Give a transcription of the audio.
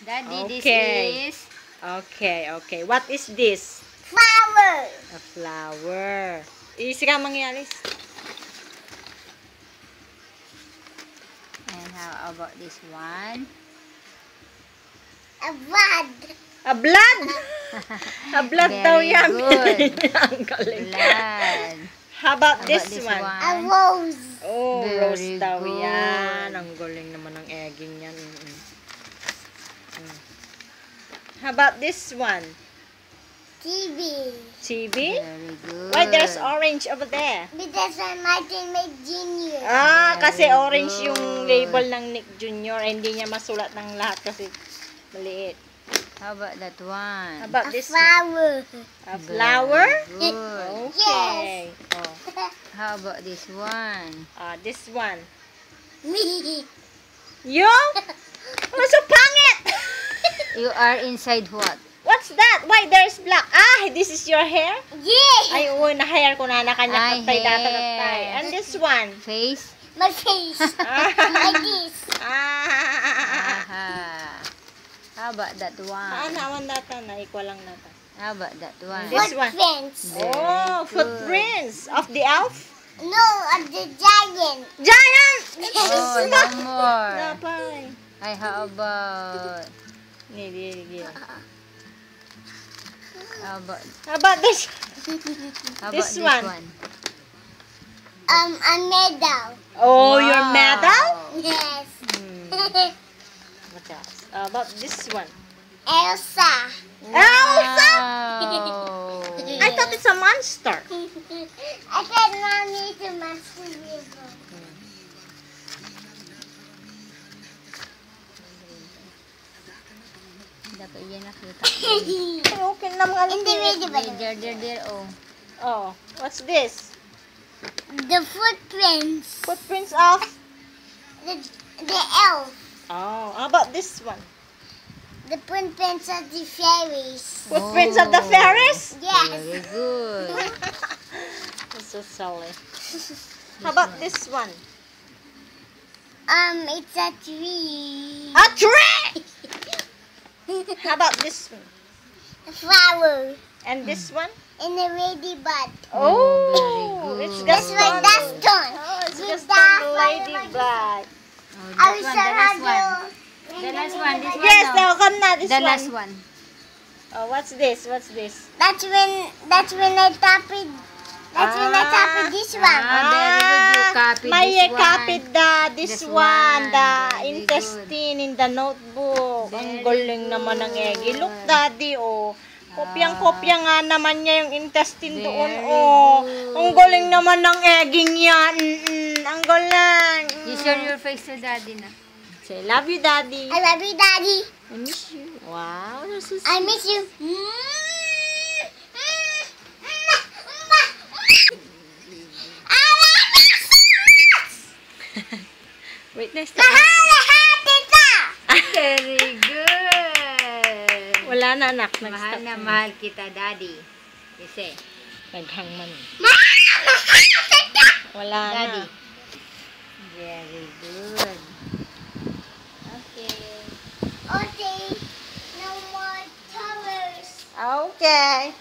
Daddy, Okay. this is Okay. What is this? Flower. A flower. Isi ka mangyalis. and how about this one? A blood. A blood! A blood daw Very yan. good. Ang galing. Blood. How about How this, about this one? one? A rose. Oh, Very rose daw good. yan. Ang galing naman ng egging yan. How about this one? TV. TV? Very good. Why there's orange over there? Because I'm Martin Mc Jr. Kasi Very orange good. yung label ng Nick Jr. Hindi niya masulat ng lahat kasi maliit. How about that one? How about A this one? flower. A flower? Very good. Okay. Oh. How about this one? This one. Me. Yung? Oh, so pangit! You are inside what? What's that? Why there's black? This is your hair? Yeah. Ay, na-hair ko na kanya Ay, tatay hair. tatay. And this one? Face? My face. Like this. Aha. How about that one? Naman nata na, ikaw lang nata. How about that one? This one. Footprints. Oh, good. footprints of the elf? No, of the giant. Giant! Oh, no more. Napay. Ay, how about... Hindi. How about... How about this? How This about one. A medal. Oh, Wow. your medal? Yes. What else? About this one? Elsa. Elsa! Wow. I thought it's a monster. I said mommy to Master River. Dapat yan nakita. Ay, okay na mga Hindi, lipid. hindi ba? There, oh. Oh, what's this? The footprints. Footprints of? The elf. Oh, how about this one? The footprints of the fairies. Footprints of the fairies? Yes. Very good. That's so silly. How about this one? It's a tree. A tree! How about this one? A flower. And this one? And a ladybug. Oh, very it's good. That's just what that's done. Oh, it's With just the a flower ladybug. Oh, I that wish one, I the had last one. the The last one, this one. Yes, now. now come na, this The one. last one. Oh, what's this? What's this? That's when I tap it. That's when I tap it this one. Very good. You copied May this one. copied this This one, one. the Very intestine in the notebook. Ang Very galing naman ng good. Eggy. Look, Daddy, oh. Kopyang-kopya nga naman niya yung intestine doon, Very oh. good. Ang galing naman ng egging yan. Ang galing. You show your face to daddy na. Say, love you, Daddy. I love you, Daddy. I miss you. Wow, you're so I sweet. miss you. Wait, next Mahal kita. Very good. Wala na, anak. Mahal Nag-stop na mahal kita, daddy. Kasi, Naghangman. Mahal kita. Wala daddy. na. Very good. Okay. Okay. No more towers. Okay.